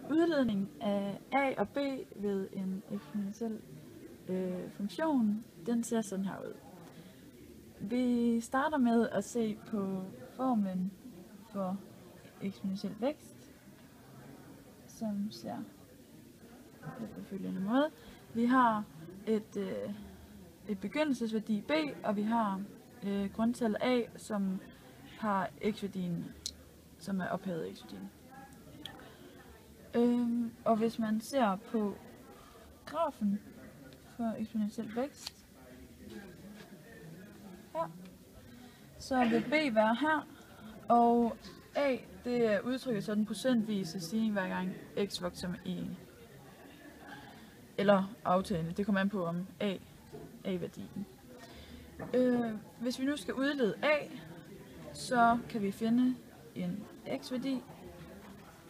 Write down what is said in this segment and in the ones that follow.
udledning af a og b ved en eksponentiel funktion, den ser sådan her ud. Vi starter med at se på formlen for eksponentiel vækst, som ser på følgende måde. Vi har et begyndelsesværdi b, og vi har grundtallet a, som har x-værdien, som er ophævet x-værdien. Og hvis man ser på grafen for eksponentiel vækst her, så vil b være her, og a, det er udtrykket sådan procentvise stigning hver gang x vokser med 1. Eller aftagende, det kommer an på om a-værdien. Hvis vi nu skal udlede a, så kan vi finde en x-værdi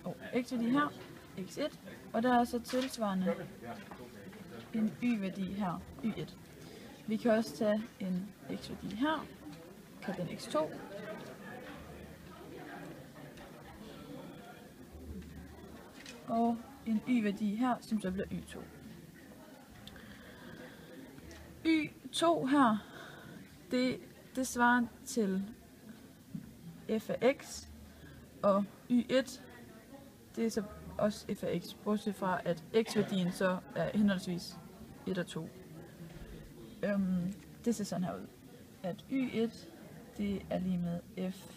og x-værdi her, x1, og der er så tilsvarende en y-værdi her, y1. Vi kan også tage en x-værdi her, kalde den x2, og en y-værdi her, som så bliver y2. y2 her, det svarer til f af x, og y1, det er så også f af x, bortset fra at x-værdien så er henholdsvis 1 og 2. Det ser sådan her ud, at y1, det er lige med f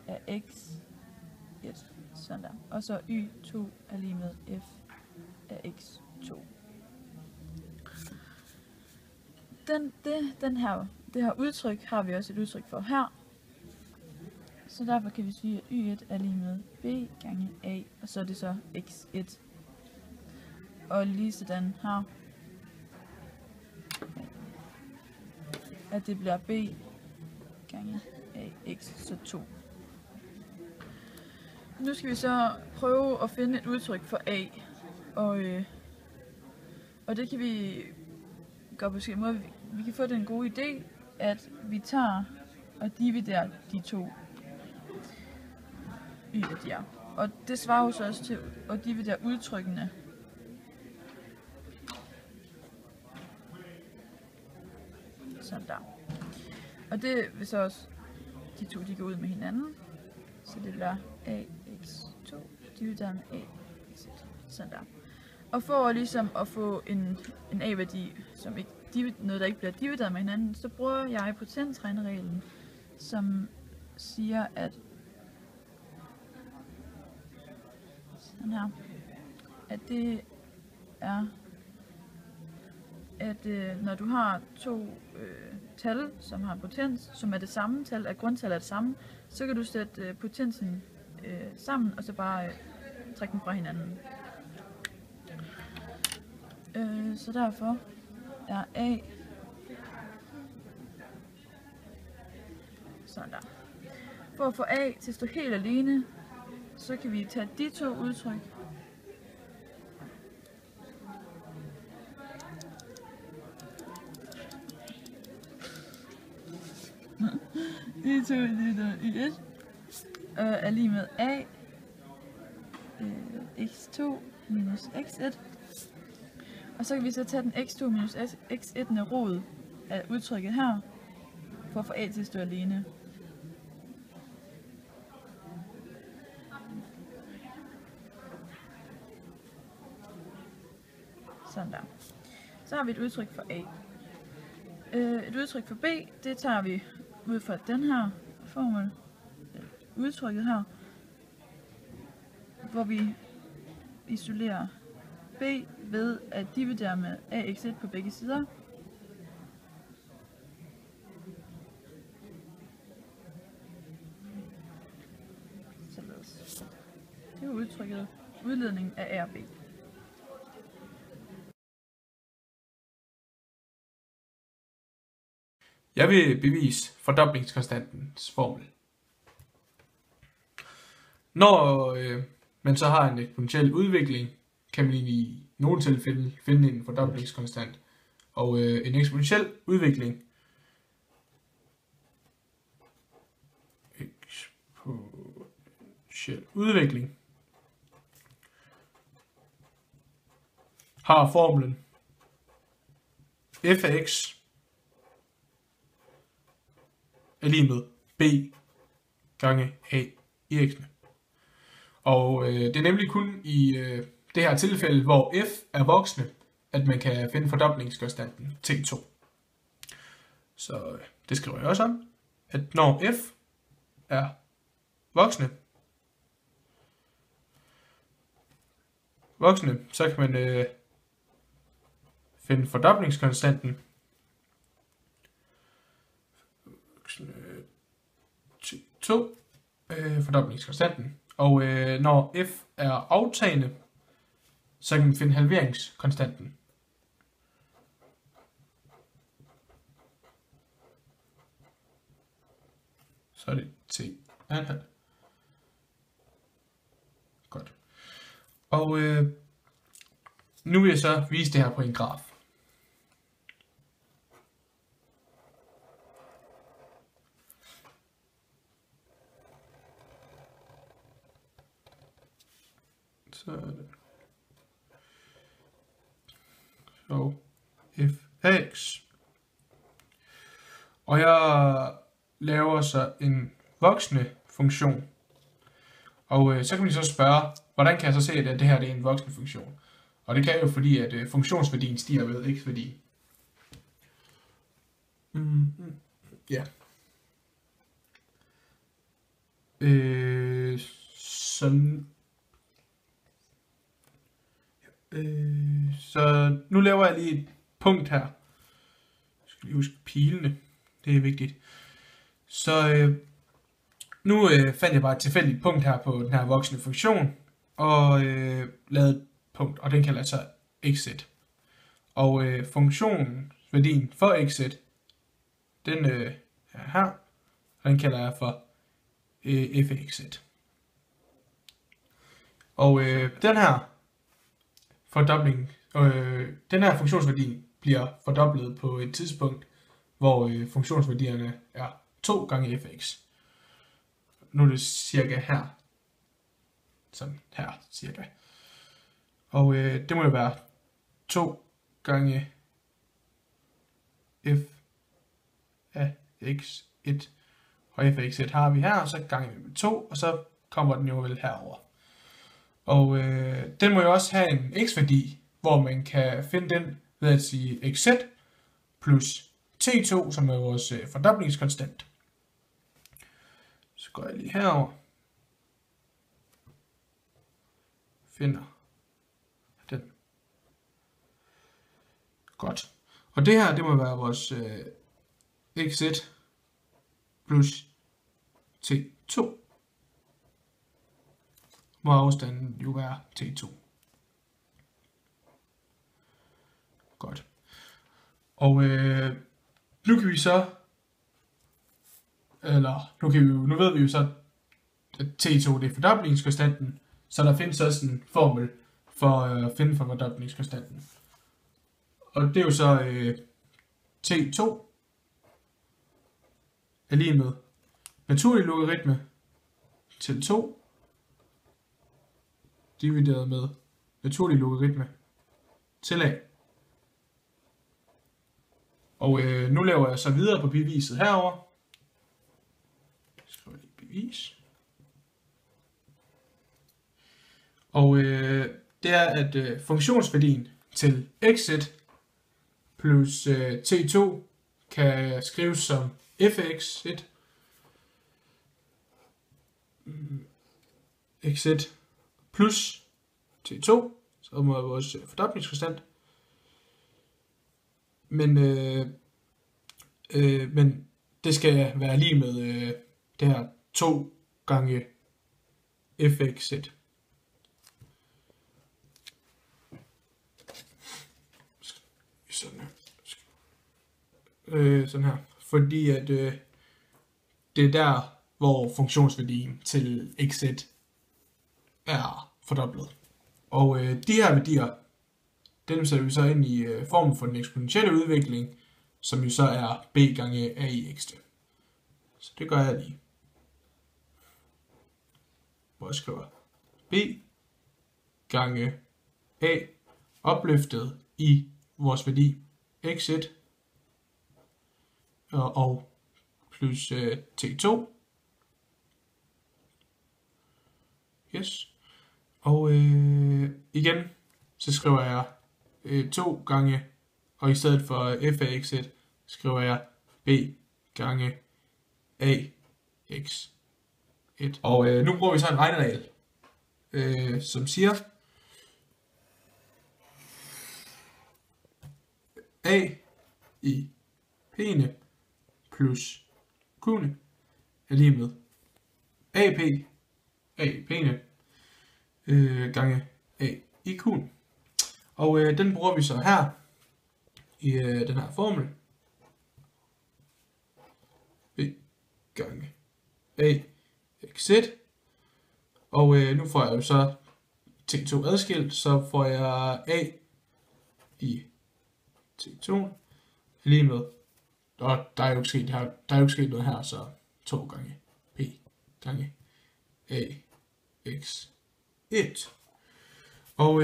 af x1, sådan der. Og så y2 er lige med f af x2. Det her udtryk har vi også et udtryk for her. Så derfor kan vi sige, at y1 er lige med b gange a, og så er det så x1. Og lige sådan her, at det bliver b gange ax, så 2. Nu skal vi så prøve at finde et udtryk for a, og det kan vi gøre på forskellige måder. Vi kan få den gode idé, at vi tager og dividerer de to y-værdier. Og det svarer jo så også til at dividere udtrykkene. Sådan der. Og det vil så også, de to de går ud med hinanden. Så det bliver ax2 divideret med ax1. Sådan der. Og for ligesom at få en a-værdi, som ikke, noget der ikke bliver divideret med hinanden, så bruger jeg potensregnereglen, som siger, at sådan her, at det er, at når du har to tal, som har potens, som er det samme tal, at grundtallet er det samme, så kan du sætte potensen sammen, og så bare trække dem fra hinanden. Så derfor er a sådan der. For at få a til at stå helt alene, så kan vi tage de to udtryk de to y1 er lige med a x2 minus x1. Og så kan vi så tage den x2 minus x1 rod af udtrykket her, for at få a til at stå alene. Sådan der. Så har vi et udtryk for a. Et udtryk for b, det tager vi ud fra den her formel, udtrykket her, hvor vi isolerer b ved at dividere med ax1 på begge sider. Således. Det er udtrykket udledning af a og b. Jeg vil bevise fordoblingskonstantens formel. Når man så har en eksponentiel udvikling, kan man i nogle tilfælde finde en fordoblingskonstant. Og en eksponentiel udvikling eksponentiel udvikling har formlen f af x er lige med b gange a i x'ene. Og det er nemlig kun i det her tilfælde, hvor f er voksne, at man kan finde fordoblingskonstanten T2. Så det skriver jeg også om, at når f er voksne, så kan man finde fordoblingskonstanten T2, fordoblingskonstanten. Og når f er aftagende, så kan man finde halveringskonstanten. Så er det t antal. Godt. Og nu vil jeg så vise det her på en graf. Så f af x. Og jeg laver så en voksne funktion. Og så kan vi så spørge, hvordan kan jeg så se, at det her det er en voksne funktion? Og det kan jeg jo, fordi at funktionsværdien stiger ved x-værdien. Ja. Så nu laver jeg lige et punkt her. Jeg skal lige huske pilene. Det er vigtigt. Så nu fandt jeg bare et tilfældigt punkt her på den her voksne funktion. Og lavede et punkt, og den kalder jeg så x1. Og funktionsværdien for x1, den er her. Og den kalder jeg for f af x1. Og den her funktionsværdi bliver fordoblet på et tidspunkt, hvor funktionsværdierne er 2 gange f af x. Nu er det cirka her. Sådan her cirka. Og det må jo være 2 gange f af x1. Og f af x1 har vi her, og så ganger vi med 2, og så kommer den jo vel herover. Og den må jo også have en x-værdi, hvor man kan finde den ved at sige x1 plus t2, som er vores fordoblingskonstant. Så går jeg lige herover. Finder den. Godt. Og det her, det må være vores x1 plus t2. Må afstanden jo være t2. Godt. Og nu kan vi så, nu ved vi jo så, at t2 det er fordoblingskonstanten, så der findes også en formel for at finde for fordoblingskonstanten. Og det er jo så t2 er lige med naturlig logaritme til 2 divideret med naturlig logaritme til a. Og nu laver jeg så videre på beviset herover. Jeg skriver lige bevis. Og det er, at funktionsværdien til x1 plus t2 kan skrives som f af x1 x1 plus t2, som er vores fordoblingskonstant. Men det skal være lige med det her 2 gange f af x1. Sådan her. Fordi at det er der, hvor funktionsværdien til x1 er fordoblet. Og de her værdier, dem sætter vi så ind i formen for den eksponentielle udvikling, som jo så er b gange a i x. Så det gør jeg lige. hvor jeg skriver b gange a opløftet i vores værdi x1 og plus t2. Yes. Og igen, så skriver jeg 2 gange, og i stedet for f af x1, skriver jeg b gange a x1. Og nu bruger vi så en regneregel, som siger, a i p'ene plus q'ene er lige med ap a i p'ene gange a i q'en. Og den bruger vi så her i den her formel. B gange a x1. Og nu får jeg jo så t2 adskilt, så får jeg a i t2 lige med, og der er jo ikke sket noget her, så 2 gange p gange a x1. Og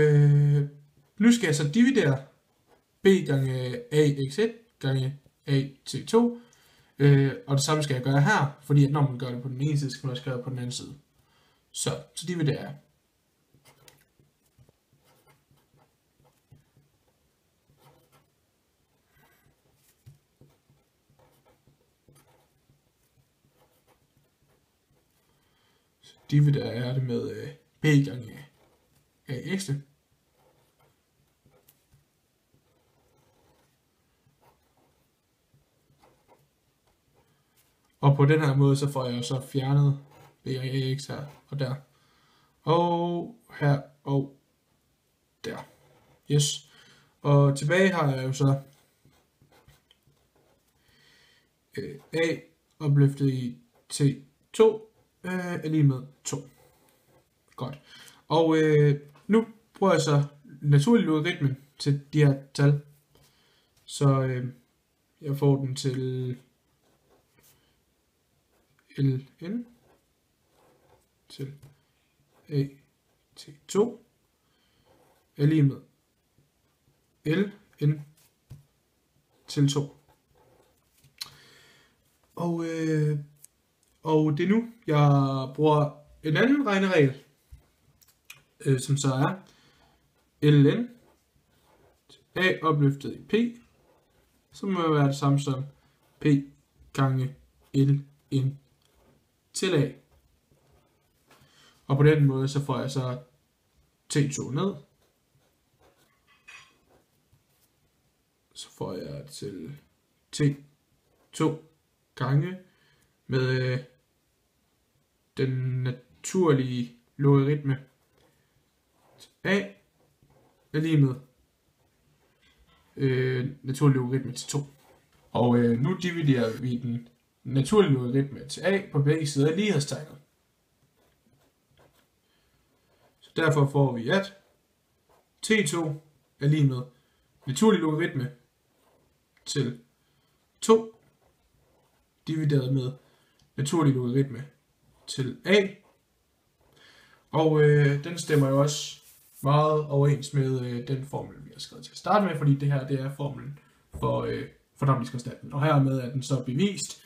nu skal jeg så dividere b gange a x1 gange a t2, og det samme skal jeg gøre her, fordi at når man gør det på den ene side, skal man også gøre det på den anden side. Så dividerer jeg. Dividerer jeg det med b gange ax. Og på den her måde, så får jeg så fjernet b gange ax her og der. Og her og der. Yes. Og tilbage har jeg jo så a opløftet i t2 er lige med 2. Godt. Og nu bruger jeg så naturlig logaritmen til de her tal. Så jeg får den til ln til a t2 er lige med ln til 2. Og det er nu, jeg bruger en anden regneregel, som så er ln a opløftet i p, som må være det samme som p gange ln til a. Og på den måde, så får jeg så t2 ned. Så får jeg til t2 gange med den naturlige logaritme a er lige med naturlig logaritme til 2. Og nu dividerer vi den naturlige logaritme til a på begge sider af lighedstegnet. Så derfor får vi, at t2 er lige med naturlig logaritme til 2 divideret med naturlig logaritme til a. Og den stemmer jo også meget overens med den formel, vi har skrevet til at starte med, fordi det her det er formelen for dynamisk konstanten. Og hermed er den så bevist,